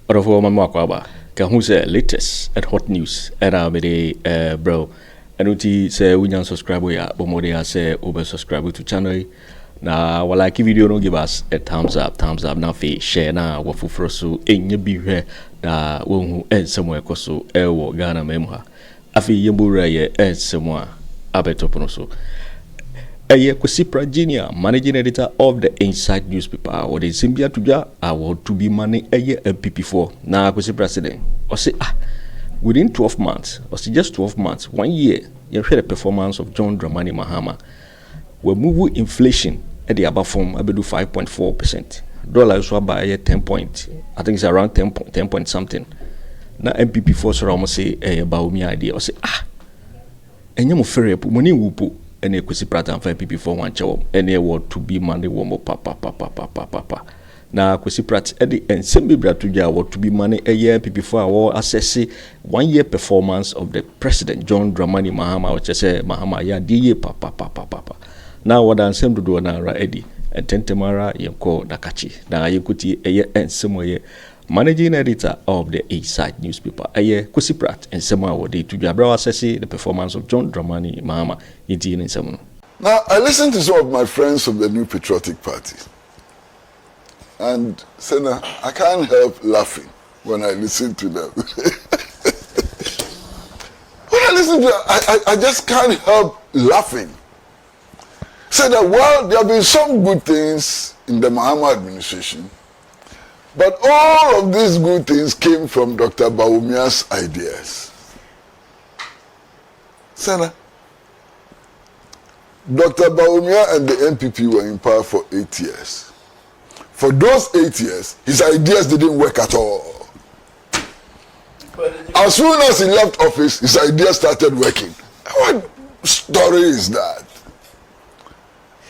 Orofo mama kwaba ka hu say latest and hot news era me dey bro anuti say we subscribe ya bomode ya say over subscribe to channel na wala like video no give us a thumbs up na fe share na wo fufuro so enye bi hwe na wo hu ensemo ekoso ewo Ghana memu ha afi yembura ye ensemo a abetopo no so Kwesi Junior, managing editor of the Inside newspaper, or the Zimbia Tuja, award to be money NPP4. Now, Kwesi President, or say, within 12 months, or say just 12 months, 1 year, you heard the performance of John Dramani Mahama. We move inflation at the above form, I do 5.4%. Dollars were by 10 point, I think it's around 10 point something. Now, NPP4 so almost say, Bawumia idea, or say, and you mo ferry money wupu. Any Kwesi Pratt for NPP4 one chow any award to be money womo papa. Now Kwesi Pratt Eddie and Sammy Bratuja award to be money a year NPP4 award assess 1 year performance of the President John Dramani Mahama, which I say Mahama ya diye papa. Now what I'm saying to do na ra Eddie and Tentemara yeko Nakachi. Now yekuti a year and somewhere managing editor of the Inside newspaper, Kwesi Pratt and Sama Wode to Jabra assess the performance of John Dramani Mahama in Semono. Now, I listened to some of my friends from the New Patriotic Party, and Senna, I can't help laughing when I listen to them. When I listen to them, I just can't help laughing. Say that, well, there have been some good things in the Mahama administration, but all of these good things came from Dr. Bawumia's ideas. Senna, Dr. Bawumia and the NPP were in power for 8 years. For those 8 years, his ideas didn't work at all. As soon as he left office, his ideas started working. What story is that?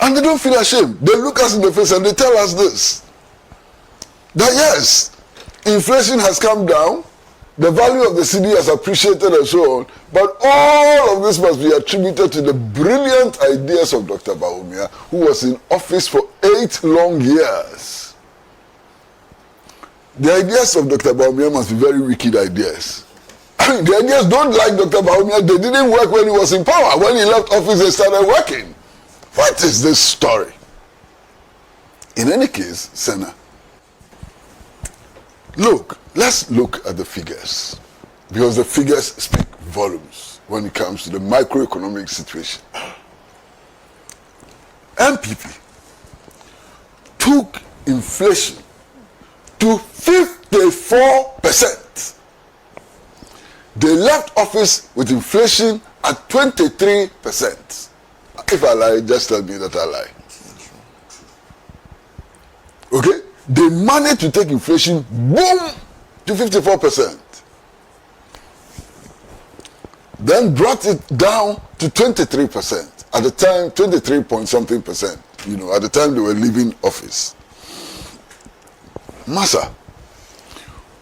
And they don't feel ashamed. They look us in the face and they tell us this. That yes, inflation has come down, the value of the cedi has appreciated and so on, but all of this must be attributed to the brilliant ideas of Dr. Bawumia, who was in office for 8 long years. The ideas of Dr. Bawumia must be very wicked ideas. I mean, the ideas don't like Dr. Bawumia, they didn't work when he was in power. When he left office, they started working. What is this story? In any case, Senna, look, let's look at the figures, because the figures speak volumes when it comes to the microeconomic situation. NPP took inflation to 54%. They left office with inflation at 23%. If I lie, just tell me that I lie. Okay? They managed to take inflation, boom, to 54%. Then brought it down to 23%. At the time, 23 point something percent, at the time they were leaving office. Massa,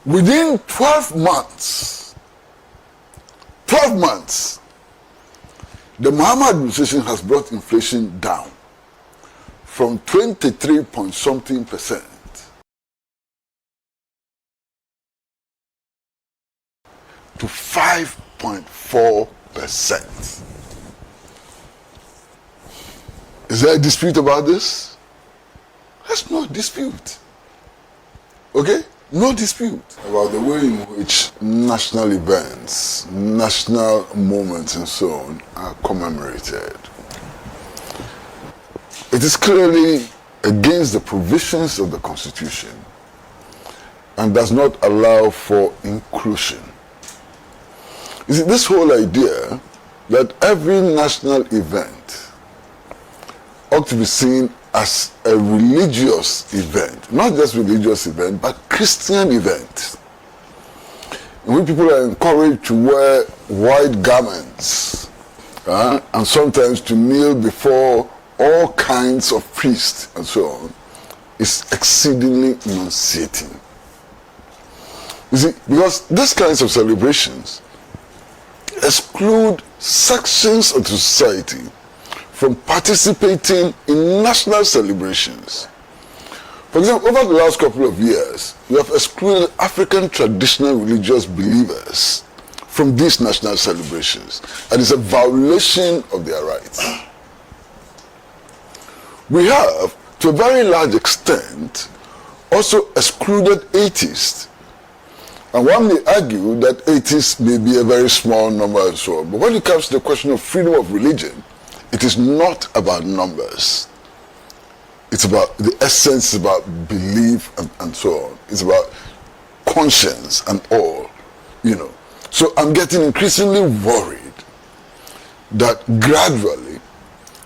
within 12 months, the Mahama administration has brought inflation down from 23 point something percent to 5.4%. Is there a dispute about this? There's no dispute. Okay? No dispute about the way in which national events, national moments and so on are commemorated. It is clearly against the provisions of the Constitution and does not allow for inclusion. You see, this whole idea that every national event ought to be seen as a religious event, not just religious event, but Christian event, in which people are encouraged to wear white garments and sometimes to kneel before all kinds of priests and so on, is exceedingly nauseating. You see, because these kinds of celebrations exclude sections of society from participating in national celebrations. For example, over the last couple of years, we have excluded African traditional religious believers from these national celebrations, and it's a violation of their rights. We have, to a very large extent, also excluded atheists. And one may argue that atheists may be a very small number and so on. But when it comes to the question of freedom of religion, it is not about numbers. It's about the essence, about belief and so on. It's about conscience and all, you know. So I'm getting increasingly worried that gradually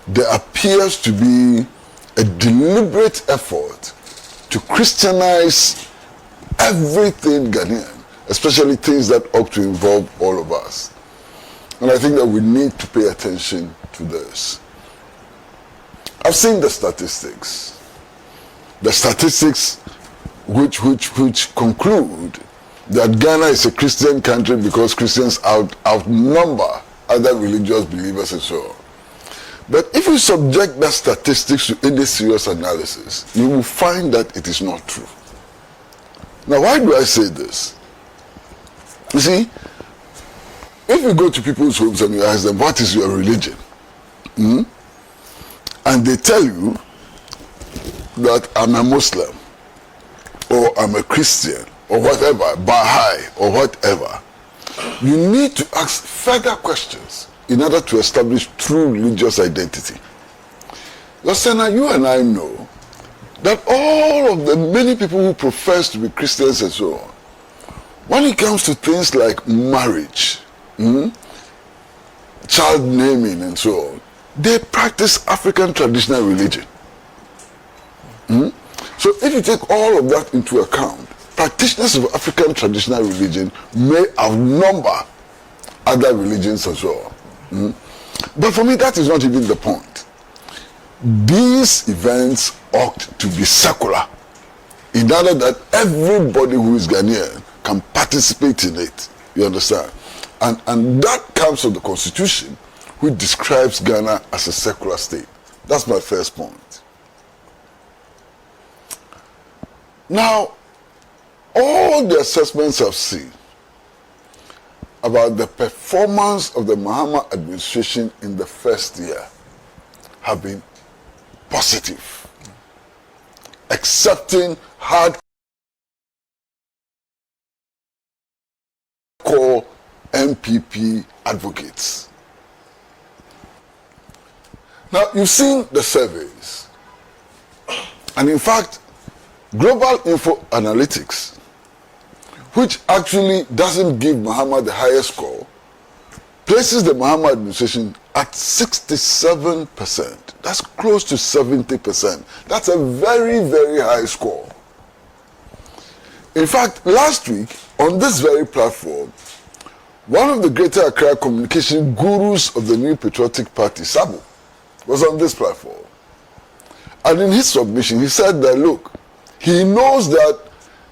there appears to be a deliberate effort to Christianize everything Ghanaian, especially things that ought to involve all of us. And I think that we need to pay attention to this. I've seen the statistics. The statistics which conclude that Ghana is a Christian country because Christians outnumber other religious believers and so on. But if you subject that statistics to any serious analysis, you will find that it is not true. Now, why do I say this? You see, if you go to people's homes and you ask them, what is your religion? And they tell you that I'm a Muslim, or I'm a Christian, or whatever, Baha'i, or whatever, you need to ask further questions in order to establish true religious identity. Listen, you and I know that all of the many people who profess to be Christians and so on, when it comes to things like marriage, child naming and so on, they practice African traditional religion. So if you take all of that into account, practitioners of African traditional religion may outnumber other religions and so on. But for me, that is not even the point. These events ought to be secular, in order that everybody who is Ghanaian can participate in it. You understand? And that comes from the Constitution, which describes Ghana as a secular state. That's my first point. Now, all the assessments I've seen about the performance of the Mahama administration in the first year have been positive, accepting hardcore NPP advocates. Now, you've seen the surveys, and in fact, Global Info Analytics, which actually doesn't give Mahama the highest score, places the Mahama administration at 67%. That's close to 70%. That's a very, very high score. In fact, last week, on this very platform, one of the Greater Accra communication gurus of the New Patriotic Party, Sabo, was on this platform. And in his submission, he said that, look, he knows that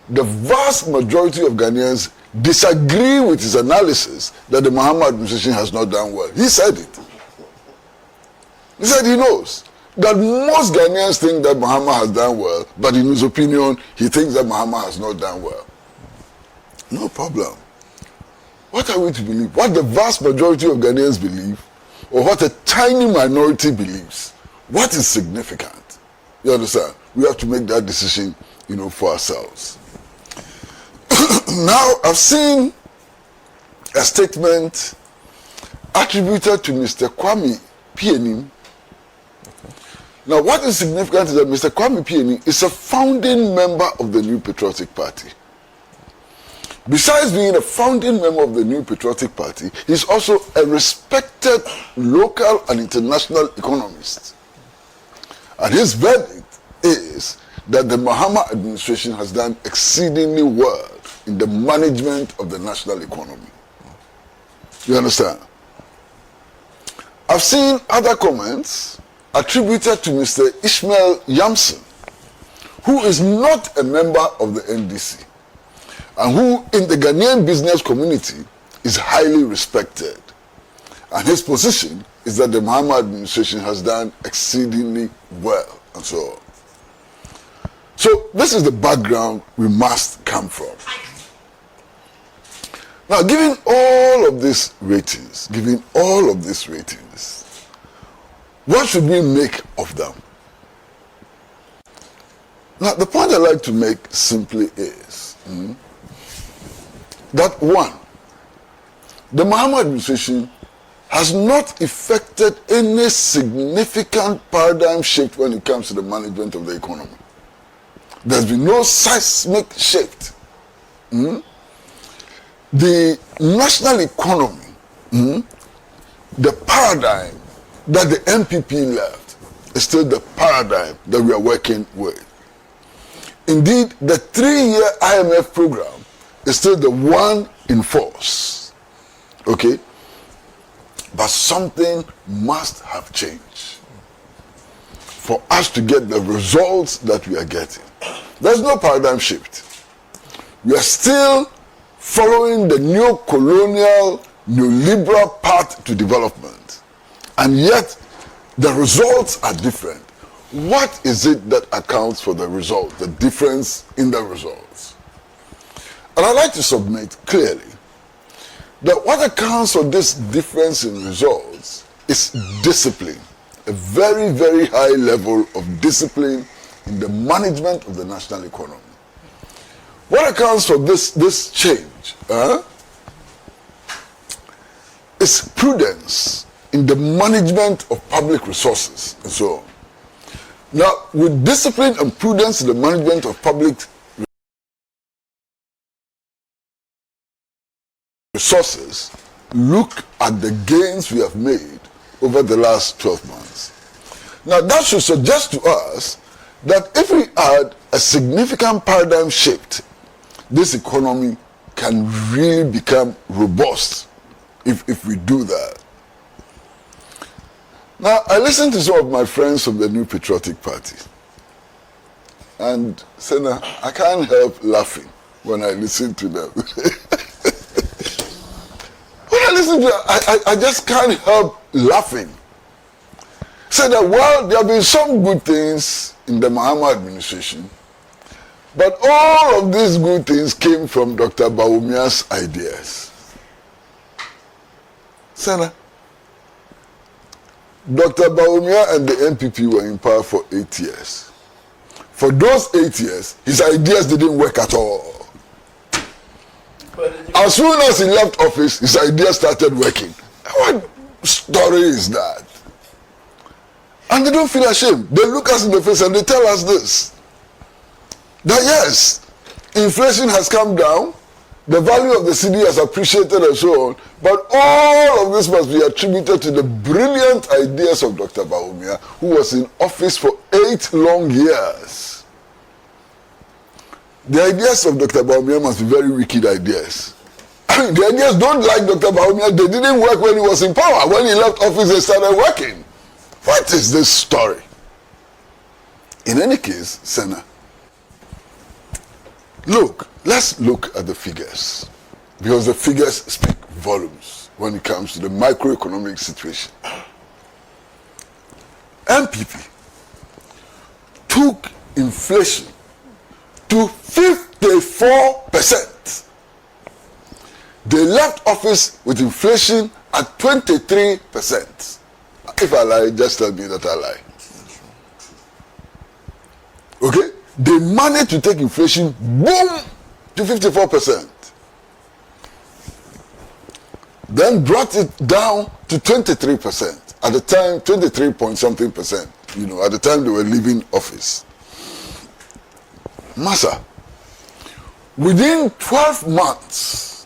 the vast majority of Ghanaians disagree with his analysis that the Mahama administration has not done well. He said it. He said he knows that most Ghanaians think that Mahama has done well, but in his opinion, he thinks that Mahama has not done well. No problem. What are we to believe? What the vast majority of Ghanaians believe, or what a tiny minority believes? What is significant? You understand? We have to make that decision, for ourselves. Now, I've seen a statement attributed to Mr. Kwame Pianim. Now, what is significant is that Mr. Kwame Pianim is a founding member of the New Patriotic Party. Besides being a founding member of the New Patriotic Party, he's also a respected local and international economist. And his verdict is that the Mahama administration has done exceedingly well in the management of the national economy. You understand? I've seen other comments attributed to Mr. Ishmael Yamson, who is not a member of the NDC, and who in the Ghanaian business community is highly respected. And his position is that the Mahama administration has done exceedingly well, and so on. So this is the background we must come from. Now, given all of these ratings, what should we make of them? Now, the point I like to make simply is that one, the Mahamadu administration has not effected any significant paradigm shift when it comes to the management of the economy. There's been no seismic shift. The national economy, the paradigm that the NPP left is still the paradigm that we are working with. Indeed, the 3-year IMF program is still the one in force. Okay? But something must have changed for us to get the results that we are getting. There's no paradigm shift. We are still following the neo-colonial, neoliberal path to development. And yet, the results are different. What is it that accounts for the result, the difference in the results? And I'd like to submit clearly that what accounts for this difference in results is discipline, a very, very high level of discipline in the management of the national economy. What accounts for this change is prudence in the management of public resources and so on. Now, with discipline and prudence in the management of public resources, look at the gains we have made over the last 12 months. Now, that should suggest to us that if we add a significant paradigm shift, this economy can really become robust if we do that. Now, I listened to some of my friends from the New Patriotic Party, and Senna, I can't help laughing when I listen to them. When I listen to them, I just can't help laughing. Say that, well, there have been some good things in the Mahamadu administration, but all of these good things came from Dr. Bawumia's ideas. Senna, Dr. Bawumia and the NPP were in power for 8 years. For those 8 years, his ideas didn't work at all. As soon as he left office, his ideas started working. What story is that? And they don't feel ashamed. They look us in the face and they tell us this. That yes, inflation has come down, the value of the cedi has appreciated and so on, but all of this must be attributed to the brilliant ideas of Dr. Bawumia, who was in office for 8 long years. The ideas of Dr. Bawumia must be very wicked ideas. I mean, the ideas don't like Dr. Bawumia. They didn't work when he was in power. When he left office, they started working. What is this story? In any case, Senna, look, let's look at the figures, because the figures speak volumes when it comes to the microeconomic situation. NPP took inflation to 54%. They left office with inflation at 23%. If I lie, just tell me that I lie. Okay? They managed to take inflation, boom, to 54%. Then brought it down to 23%. At the time, 23 point something percent, at the time they were leaving office. Massa, within 12 months,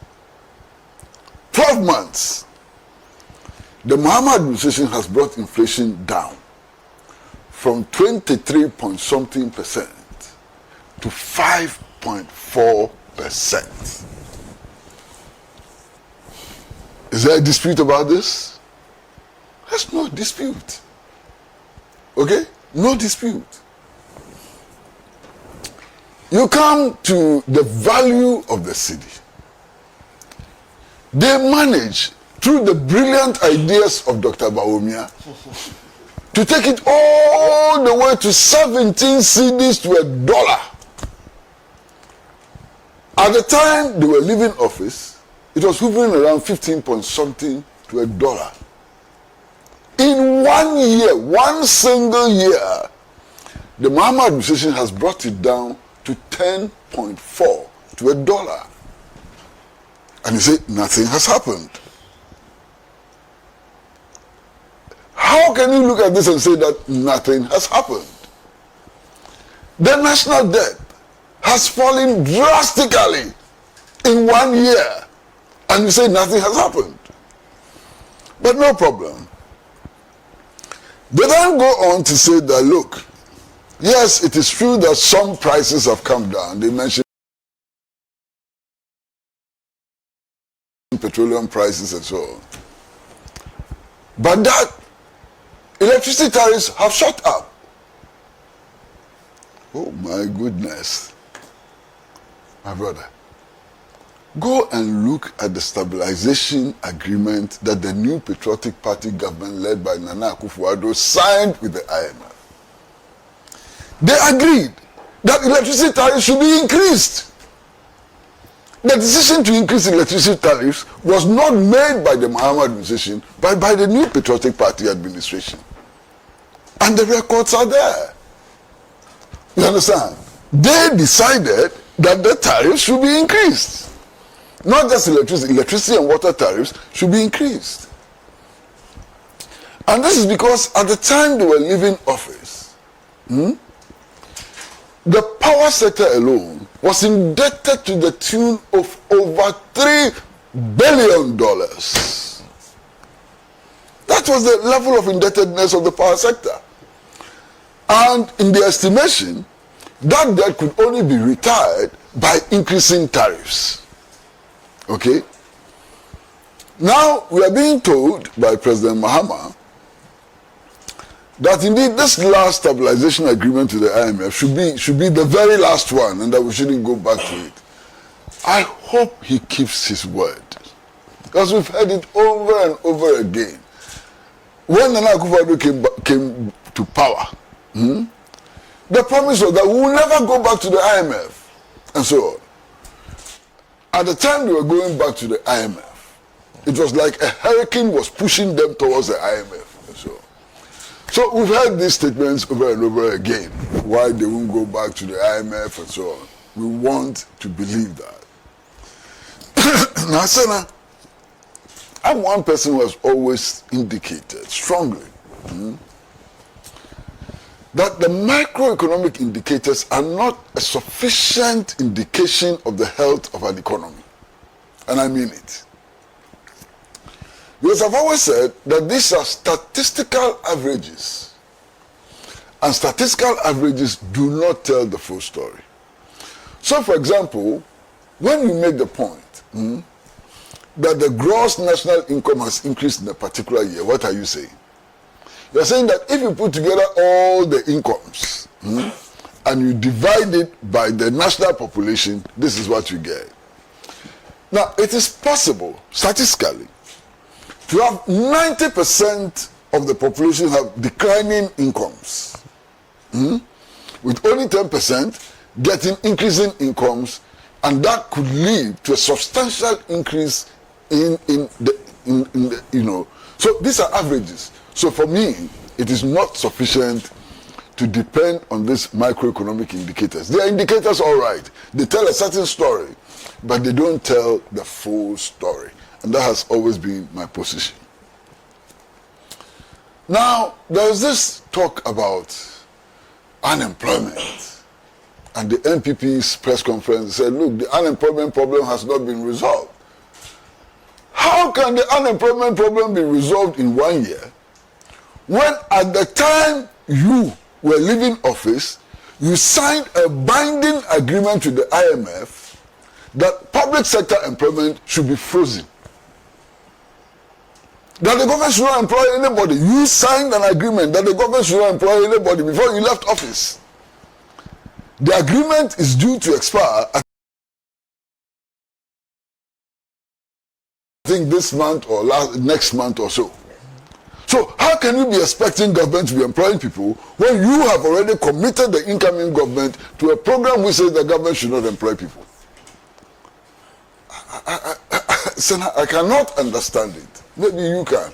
the Mahamadu administration has brought inflation down from 23 point something percent to 5.4%. Is there a dispute about this? There's no dispute. Okay? No dispute. You come to the value of the cedi. They manage, through the brilliant ideas of Dr. Bawumia, to take it all the way to 17 cedis to $1. At the time they were leaving office, it was hovering around 15 point something to $1. In 1 year, one single year, the Mahamadu administration has brought it down to 10.4 to $1. And you say nothing has happened. How can you look at this and say that nothing has happened? The national debt has fallen drastically in 1 year, and you say nothing has happened. But no problem. They then go on to say that, look, yes, it is true that some prices have come down. They mentioned petroleum prices and so on. But that electricity tariffs have shot up. Oh my goodness. My brother, go and look at the stabilization agreement that the new patriotic party government led by Akufo Addo signed with the IMF. They agreed that electricity tariffs should be increased. The decision to increase electricity tariffs was not made by the Mahamadu administration, but by the new patriotic party administration. And the records are there. You understand? They decided that the tariffs should be increased. Not just electricity and water tariffs should be increased. And this is because at the time they were leaving office, the power sector alone was indebted to the tune of over $3 billion. That was the level of indebtedness of the power sector. And in the estimation, that debt could only be retired by increasing tariffs. Okay? Now, we are being told by President Mahama that indeed this last stabilization agreement to the IMF should be the very last one, and that we shouldn't go back to it. I hope he keeps his word, because we've heard it over and over again. When Akufo Addo came to power, the promise was that we will never go back to the IMF, and so on. At the time they were going back to the IMF, it was like a hurricane was pushing them towards the IMF, and so on. So we've heard these statements over and over again, why they won't go back to the IMF and so on. We want to believe that. Now, Senna, I'm one person who has always indicated strongly that the macroeconomic indicators are not a sufficient indication of the health of an economy. And I mean it. Because I've always said that these are statistical averages. And statistical averages do not tell the full story. So, for example, when you make the point that the gross national income has increased in a particular year, what are you saying? You're saying that if you put together all the incomes and you divide it by the national population, this is what you get. Now, it is possible, statistically, to have 90% of the population have declining incomes, with only 10% getting increasing incomes, and that could lead to a substantial increase in the you know. So these are averages. So for me, it is not sufficient to depend on these macroeconomic indicators. They are indicators, all right. They tell a certain story, but they don't tell the full story. And that has always been my position. Now, there is this talk about unemployment. And the NPP's press conference said, look, the unemployment problem has not been resolved. How can the unemployment problem be resolved in 1 year when at the time you were leaving office, you signed a binding agreement with the IMF that public sector employment should be frozen? That the government should not employ anybody. You signed an agreement that the government should not employ anybody before you left office. The agreement is due to expire, I think this month or next month or so. So how can you be expecting government to be employing people when you have already committed the incoming government to a program which says the government should not employ people? Senator, I cannot understand it. Maybe you can,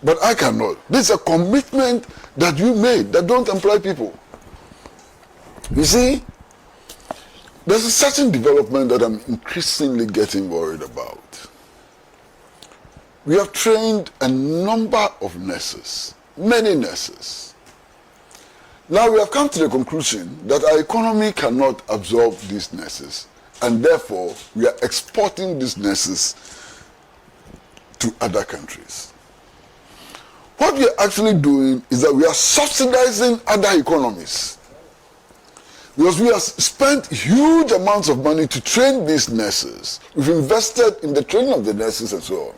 but I cannot. This is a commitment that you made that don't employ people. You see, there's a certain development that I'm increasingly getting worried about. We have trained a number of nurses, many nurses. Now we have come to the conclusion that our economy cannot absorb these nurses, and therefore we are exporting these nurses to other countries. What we are actually doing is that we are subsidizing other economies. Because we have spent huge amounts of money to train these nurses. We've invested in the training of the nurses and so on.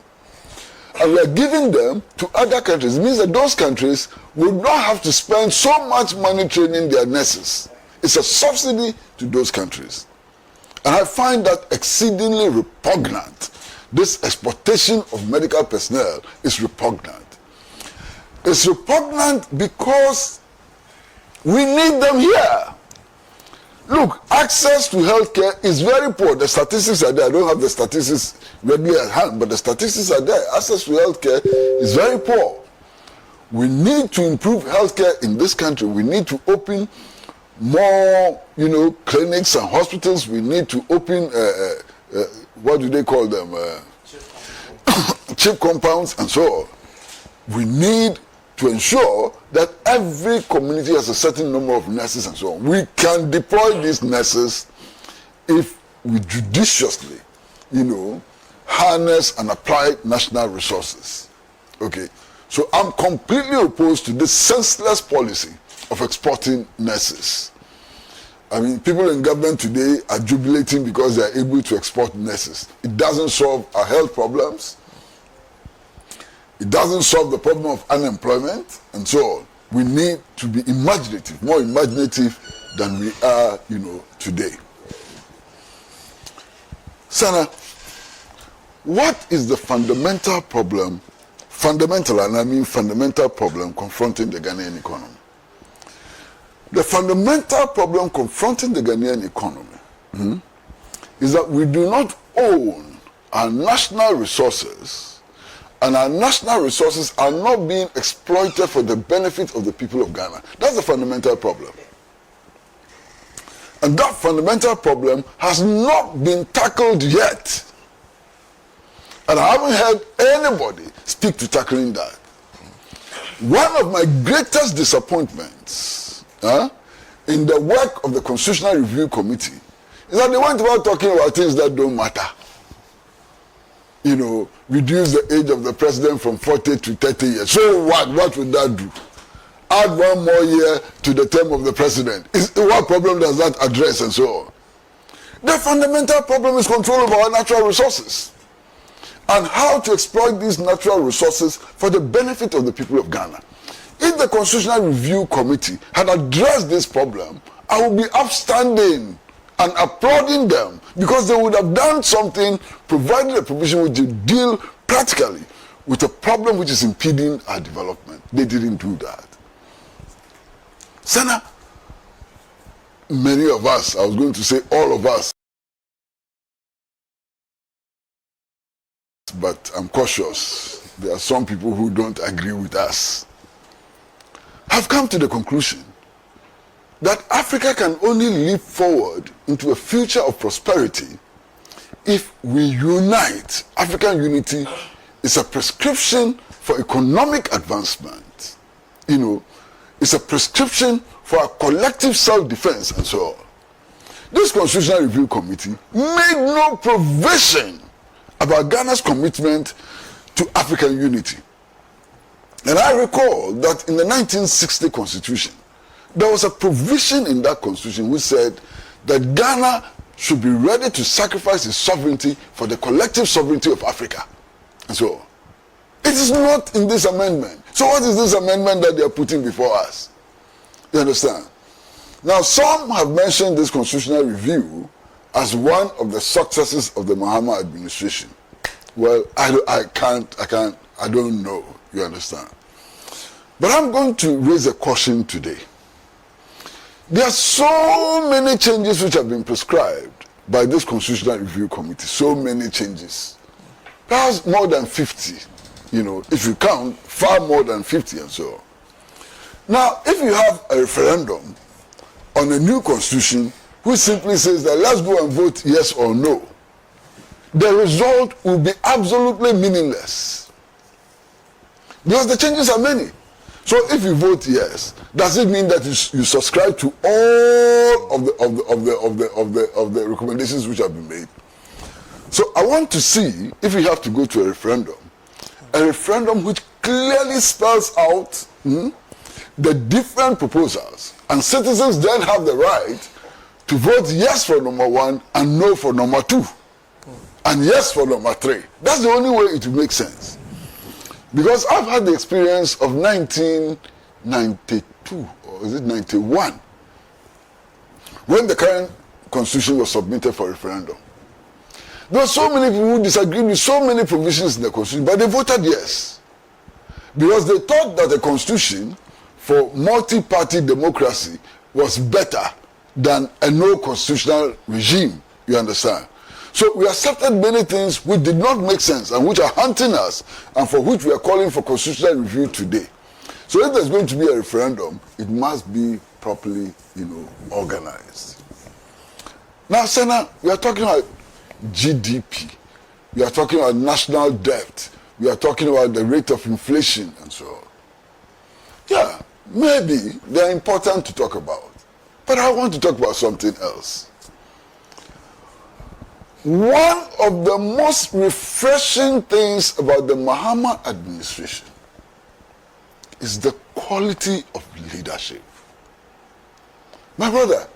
And we are giving them to other countries. It means that those countries will not have to spend so much money training their nurses. It's a subsidy to those countries. And I find that exceedingly repugnant. This exportation of medical personnel is repugnant. It's repugnant because we need them here. Look, access to healthcare is very poor. The statistics are there. I don't have the statistics readily at hand, but the statistics are there. Access to healthcare is very poor. We need to improve healthcare in this country. We need to open more, clinics and hospitals. We need to open, what do they call them? Chip compounds and so on. We need to ensure that every community has a certain number of nurses and so on. We can deploy these nurses if we judiciously, harness and apply national resources. Okay, so I'm completely opposed to this senseless policy of exporting nurses. I mean, people in government today are jubilating because they are able to export nurses. It doesn't solve our health problems. It doesn't solve the problem of unemployment and so on. We need to be imaginative, more imaginative than we are, today. Sana, what is the fundamental problem, fundamental problem confronting the Ghanaian economy? The fundamental problem confronting the Ghanaian economy is that we do not own our national resources, and our national resources are not being exploited for the benefit of the people of Ghana. That's the fundamental problem. And that fundamental problem has not been tackled yet. And I haven't heard anybody speak to tackling that. One of my greatest disappointments in the work of the Constitutional Review Committee is that they went about talking about things that don't matter. Reduce the age of the president from 40 to 30 years. So what? What would that do? Add one more year to the term of the president. What problem does that address and so on? The fundamental problem is control of our natural resources and how to exploit these natural resources for the benefit of the people of Ghana. If the Constitutional Review Committee had addressed this problem, I would be upstanding and applauding them because they would have done something, provided a provision which would deal practically with a problem which is impeding our development. They didn't do that. Sana, many of us, I was going to say all of us, but I'm cautious. There are some people who don't agree with us, have come to the conclusion that Africa can only leap forward into a future of prosperity if we unite. African unity is a prescription for economic advancement. It's a prescription for our collective self-defense and so on. This Constitutional Review Committee made no provision about Ghana's commitment to African unity. And I recall that in the 1960 Constitution, there was a provision in that constitution which said that Ghana should be ready to sacrifice its sovereignty for the collective sovereignty of Africa. And so, it is not in this amendment. So what is this amendment that they are putting before us? You understand? Now, some have mentioned this constitutional review as one of the successes of the Mahama administration. Well, I don't know. You understand? But I'm going to raise a caution today. There are so many changes which have been prescribed by this Constitutional Review Committee. So many changes. Perhaps more than 50. You know, if you count, far more than 50 and so on. Now, if you have a referendum on a new constitution which simply says that let's go and vote yes or no, the result will be absolutely meaningless. Because the changes are many. So if you vote yes, does it mean that you subscribe to all of the recommendations which have been made? So I want to see if we have to go to a referendum which clearly spells out the different proposals, and citizens then have the right to vote yes for number 1 and no for number 2, and yes for number 3. That's the only way it will make sense. Because I've had the experience of 1992, or is it 91, when the current constitution was submitted for referendum. There were so many people who disagreed with so many provisions in the constitution, but they voted yes. Because they thought that the constitution for multi-party democracy was better than a no constitutional regime, you understand? So we accepted many things which did not make sense and which are haunting us and for which we are calling for constitutional review today. So if there's going to be a referendum, it must be properly, organized. Now, Senna, we are talking about GDP. We are talking about national debt. We are talking about the rate of inflation and so on. Yeah, maybe they're important to talk about. But I want to talk about something else. One of the most refreshing things about the Mahama administration is the quality of leadership. My brother,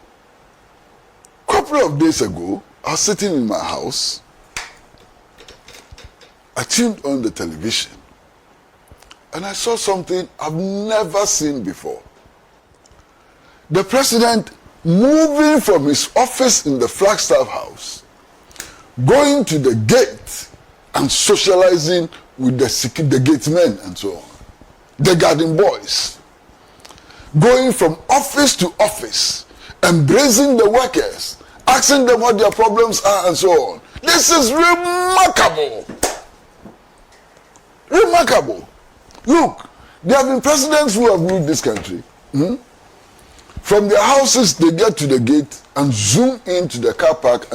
a couple of days ago, I was sitting in my house. I tuned on the television and I saw something I've never seen before. The president moving from his office in the Flagstaff House, going to the gate and socializing with the gate men and so on, the garden boys, going from office to office, embracing the workers, asking them what their problems are and so on. This is remarkable. Remarkable. Look, there have been presidents who have ruled this country. From their houses, they get to the gate and zoom into the car park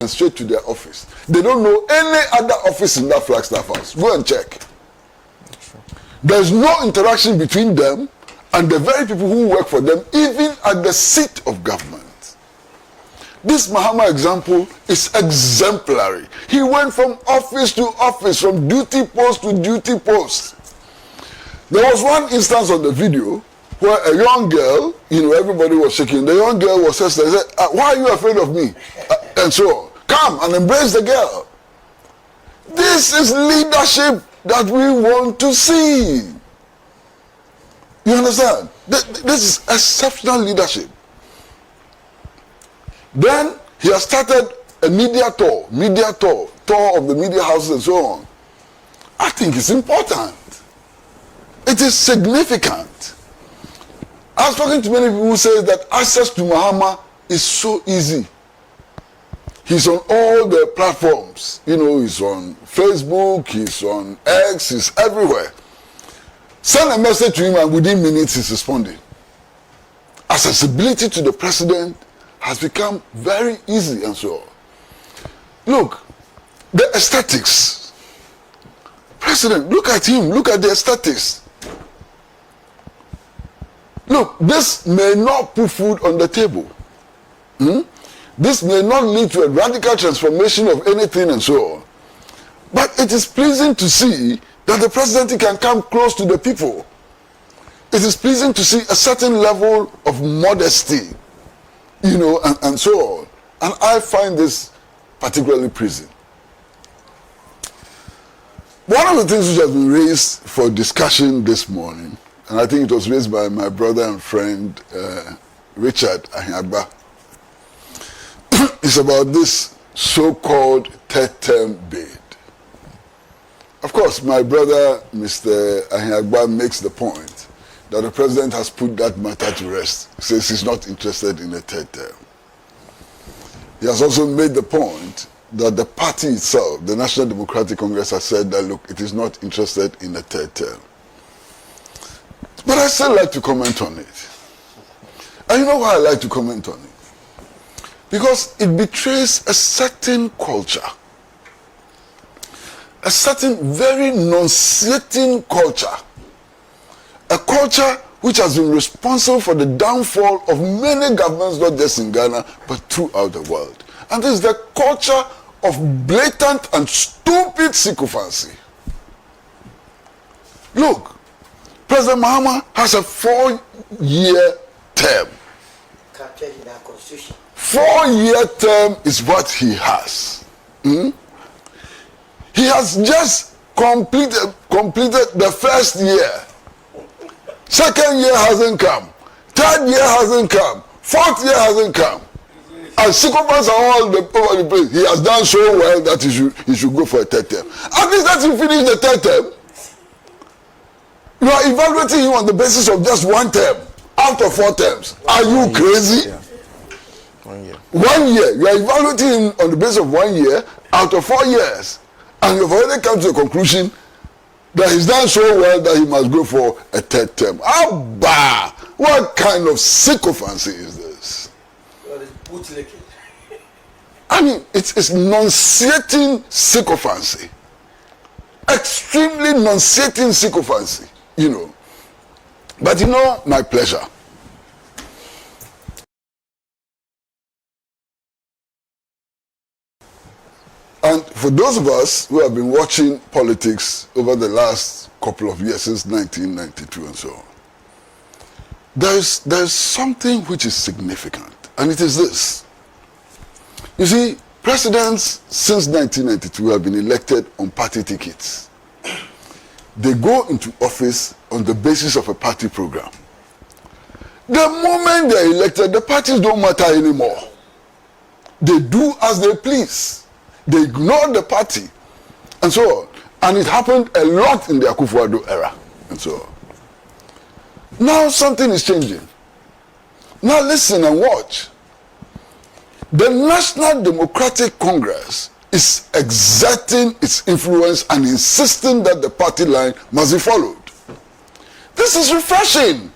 and straight to their office. They don't know any other office in that Flagstaff House. Go and check. There's no interaction between them and the very people who work for them, even at the seat of government. This Mahama example is exemplary. He went from office to office, from duty post to duty post. There was one instance on the video where a young girl, everybody was shaking. The young girl was said, why are you afraid of me? And so on. Come and embrace the girl. This is leadership that we want to see. You understand? This is exceptional leadership. Then he has started a media tour of the media houses and so on. I think it's important. It is significant. I was talking to many people who say that access to Mahama is so easy. He's on all the platforms. He's on Facebook, he's on X, he's everywhere. Send a message to him and within minutes he's responding. Accessibility to the president has become very easy and so on. Look, the aesthetics. President, look at him, look at the aesthetics. Look, this may not put food on the table. This may not lead to a radical transformation of anything and so on. But it is pleasing to see that the presidency can come close to the people. It is pleasing to see a certain level of modesty, and so on. And I find this particularly pleasing. One of the things which has been raised for discussion this morning, and I think it was raised by my brother and friend Richard Ahiagba, is about this so-called third term bid. Of course, my brother, Mr. Ahiagba, makes the point that the president has put that matter to rest, says he's not interested in a third term. He has also made the point that the party itself, the National Democratic Congress, has said that, look, it is not interested in a third term. But I still like to comment on it. And you know why I like to comment on it? Because it betrays a certain culture. A certain very nauseating culture. A culture which has been responsible for the downfall of many governments, not just in Ghana, but throughout the world. And this is the culture of blatant and stupid sycophancy. Look, President Mahama has a 4-year term. 4-year term is what he has. He has just completed the first year. Second year hasn't come. Third year hasn't come. Fourth year hasn't come. And sycophants are all over the place. He has done so well that he should go for a third term. At least that he finish the third term. You are evaluating him on the basis of just 1 term out of 4 terms. Are you crazy? Yeah. 1 year. 1 year. You are evaluating him on the basis of 1 year out of 4 years. And you've already come to the conclusion that he's done so well that he must go for a third term. Abba! What kind of sycophancy is this? I mean, it's nauseating sycophancy. Extremely nauseating sycophancy, you know. But you know, my pleasure. And for those of us who have been watching politics over the last couple of years, since 1992 and so on, there's something which is significant, and it is this. You see, presidents since 1992 have been elected on party tickets. They go into office on the basis of a party program. The moment they're elected, the parties don't matter anymore. They do as they please. They ignore the party, and so on. And it happened a lot in the Akufo Addo era, and so on. Now something is changing. Now listen and watch. The National Democratic Congress is exerting its influence and insisting that the party line must be followed. This is refreshing.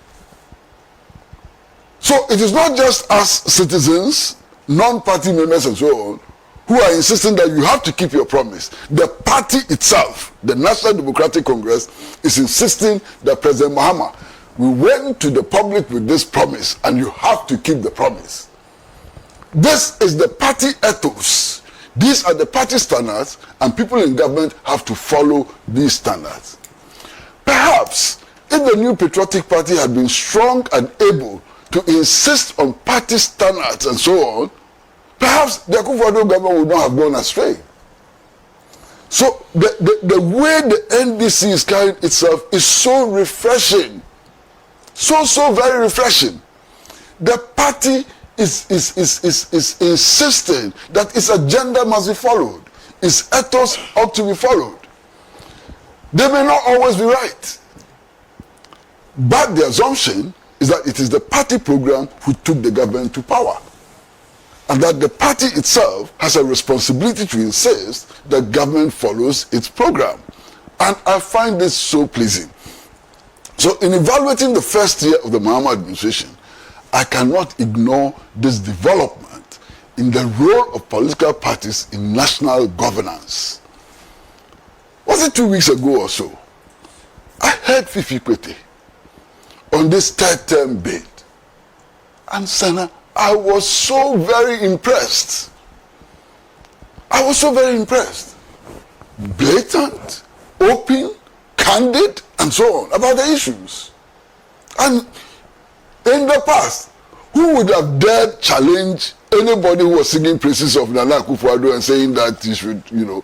So it is not just us citizens, non-party members and so on, who are insisting that you have to keep your promise. The party itself, the National Democratic Congress, is insisting that President Mahama, we went to the public with this promise and you have to keep the promise. This is the party ethos. These are the party standards, and people in government have to follow these standards. Perhaps if the New Patriotic Party had been strong and able to insist on party standards and so on, perhaps the Akufo Addo government would not have gone astray. So the way the NDC is carrying itself is so refreshing. So very refreshing. The party is insisting that its agenda must be followed. Its ethos ought to be followed. They may not always be right. But the assumption is that it is the party program who took the government to power. And that the party itself has a responsibility to insist that government follows its program. And I find this so pleasing. So in evaluating the first year of the Mahama administration, I cannot ignore this development in the role of political parties in national governance. Was it 2 weeks ago or so? I heard Fifi Kwete on this third term bid. And Sana, I was so very impressed. I was so very impressed. Blatant, open, candid, and so on about the issues. And in the past, who would have dared challenge anybody who was singing praises of Nana Akufo Addo and saying that he should, you know,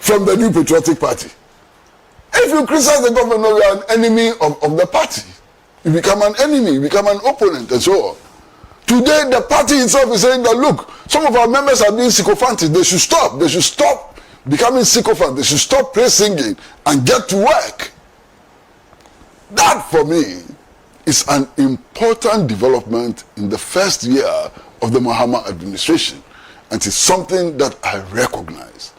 from the New Patriotic Party? If you criticize the government, you are an enemy of the party. You become an enemy, you become an opponent, and so on. Today, the party itself is saying that, look, some of our members are being sycophantic. They should stop. They should stop becoming sycophants. They should stop praise singing and get to work. That, for me, is an important development in the first year of the Mahama administration, and it's something that I recognize.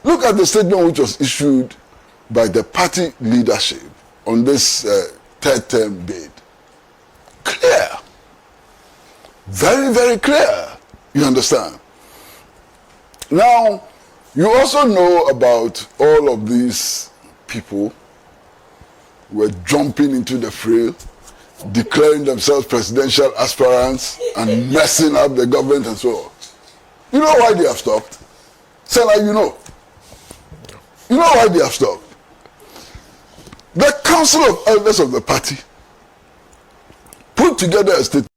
Look at the statement which was issued by the party leadership on this third term bid. Clear. Very, very clear. You understand? Now, you also know about all of these people who were jumping into the fray, declaring themselves presidential aspirants and messing up the government and so on. You know why they have stopped? Say like you know. You know why they have stopped? The Council of Elders of the party put together a statement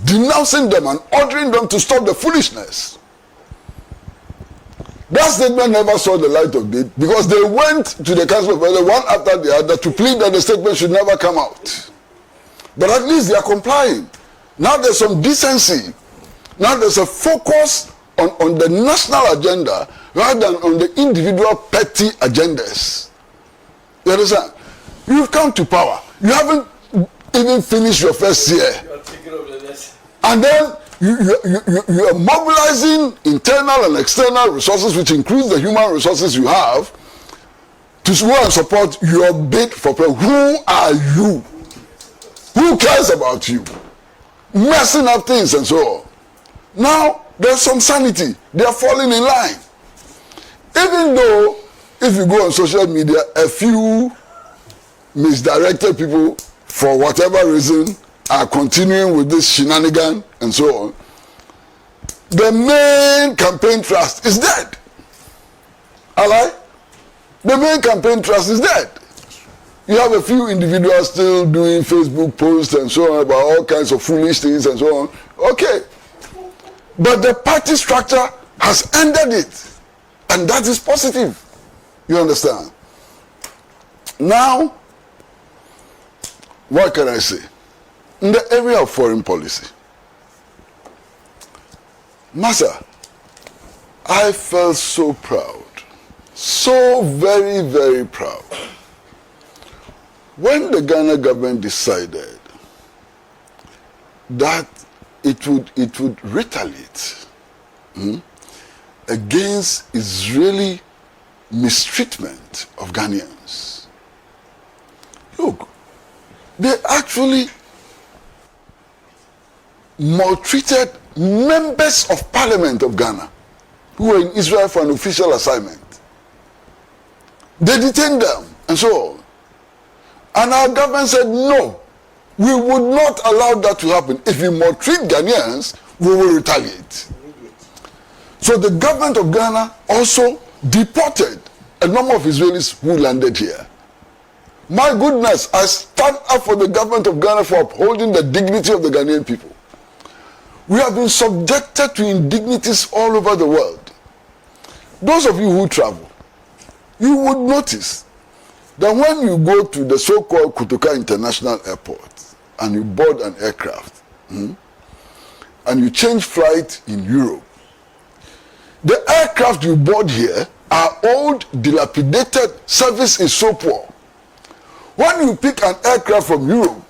denouncing them and ordering them to stop the foolishness. That statement never saw the light of day because they went to the Council of Elders one after the other to plead that the statement should never come out. But at least they are complying. Now there's some decency. Now there's a focus on the national agenda rather than on the individual petty agendas. You understand? You've come to power. You haven't even finished your first year. And then you are mobilizing internal and external resources, which includes the human resources you have, to go and support your bid for president. Who are you? Who cares about you? Messing up things and so on. Now, there's some sanity. They are falling in line. Even though, if you go on social media, a few misdirected people, for whatever reason, are continuing with this shenanigan and so on, the main campaign trust is dead. Ally? The main campaign trust is dead. You have a few individuals still doing Facebook posts and so on about all kinds of foolish things and so on. Okay. But the party structure has ended it. And that is positive. You understand? Now, what can I say? In the area of foreign policy, Massa, I felt so proud, so very, very proud, when the Ghana government decided that it would retaliate against Israeli mistreatment of Ghanaians. Look, they actually maltreated members of parliament of Ghana who were in Israel for an official assignment. They detained them and so on. And our government said, no, we would not allow that to happen. If we maltreat Ghanaians, we will retaliate. So the government of Ghana also deported a number of Israelis who landed here. My goodness, I stand up for the government of Ghana for upholding the dignity of the Ghanaian people. We have been subjected to indignities all over the world. Those of you who travel, you would notice that when you go to the so-called Kotoka International Airport and you board an aircraft and you change flight in Europe, the aircraft you board here are old, dilapidated, service is so poor. When you pick an aircraft from Europe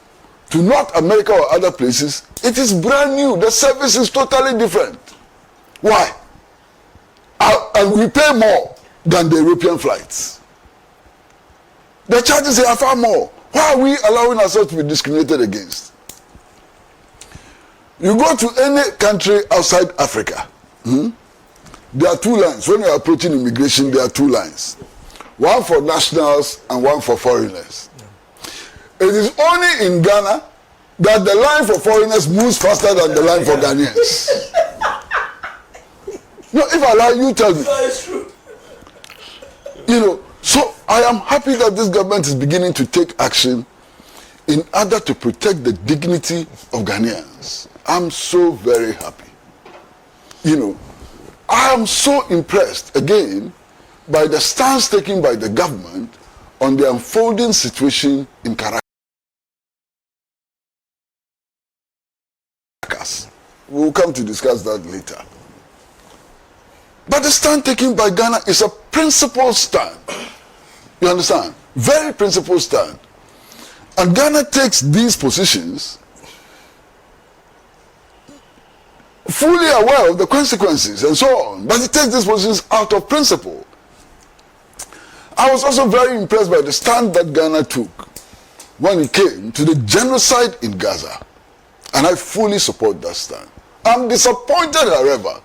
to North America or other places, it is brand new. The service is totally different. Why? And we pay more than the European flights. The charges are far more. Why are we allowing ourselves to be discriminated against? You go to any country outside Africa, there are two lines. When you're approaching immigration, there are two lines. One for nationals and one for foreigners. It is only in Ghana that the line for foreigners moves faster than the line for Ghanaians. No, if I lie, you tell me. That is true. You know, so I am happy that this government is beginning to take action in order to protect the dignity of Ghanaians. I'm so very happy. You know, I am so impressed, again, by the stance taken by the government on the unfolding situation in Caracas. We'll come to discuss that later. But the stand taken by Ghana is a principled stand. You understand? Very principled stand. And Ghana takes these positions fully aware of the consequences and so on. But it takes these positions out of principle. I was also very impressed by the stand that Ghana took when it came to the genocide in Gaza. And I fully support that stand. I'm disappointed, however,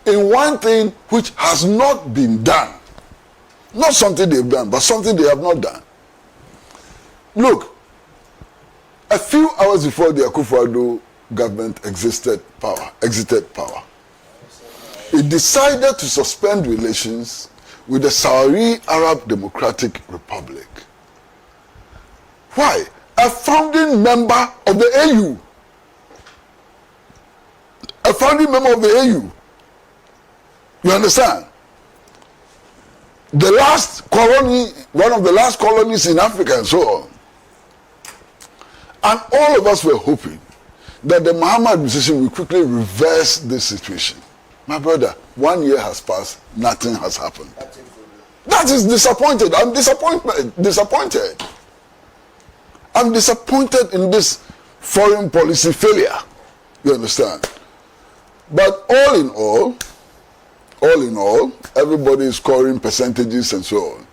in one thing which has not been done. Not something they've done, but something they have not done. Look, a few hours before the Akufo Addo government exited power, it decided to suspend relations with the Saudi Arab Democratic Republic. Why? A founding member of the AU. A founding member of the AU. You understand? The last colony, one of the last colonies in Africa and so on. And all of us were hoping that the Mahamadu administration will quickly reverse this situation. My brother, 1 year has passed, nothing has happened. That is disappointed. I'm disappointed. I'm disappointed in this foreign policy failure. You understand? But all in all, everybody is scoring percentages and so on.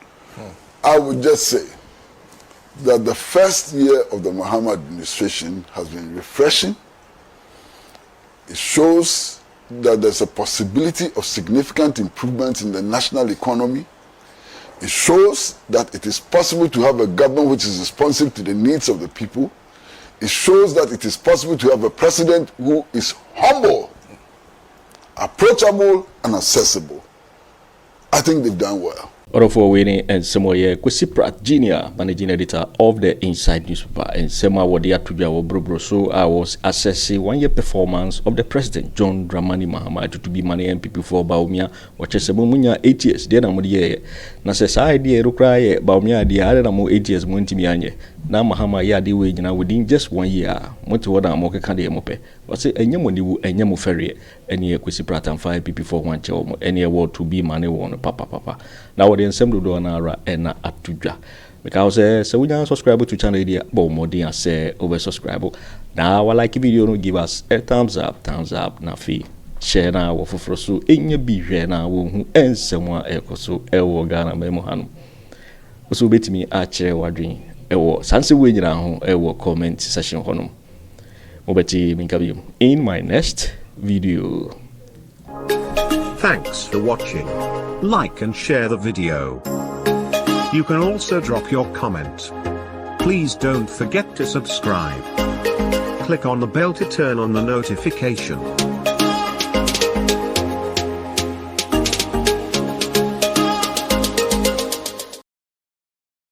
I would just say that the first year of the Mahamadu administration has been refreshing. It shows that there's a possibility of significant improvements in the national economy. It shows that it is possible to have a government which is responsive to the needs of the people. It shows that it is possible to have a president who is humble, approachable, and accessible. I think they've done well. Orofo Wini and Samoye Kwesiprat Junior, managing editor of the Inside newspaper, and Sema Wadia Tujawo Brobroso. I was assessing 1 year performance of the President John Dramani Mahama to be money NPP for Bawumia, which is a Bawumia 8 years, dear Namudia. Nasa idea Rukraye, Bawumia, the Aremeyaw 8 years, Montimianye. Now Mahama Yadi wage now within just 1 year. Motuada Moka Kandi Mope. Was it a Yamunibu and Yamu Ferry, any Kwesiprat and 5 PP for 1 child, any award to be money one, papa. Now the ensemble do anara ena atudwa because so we now subscribe to channel idea but more than say over subscribe now I like video no give us a thumbs up na fi share na wo foforo so enya bi hwe na wo hu ensemo ekoso ewo Ghana memo hanu so betimi achere wadwen ewo sanse we nyina ho ewo comment section hono obeti minkabi in my next video. Thanks for watching. Like and share the video. You can also drop your comment. Please don't forget to subscribe. Click on the bell to turn on the notification.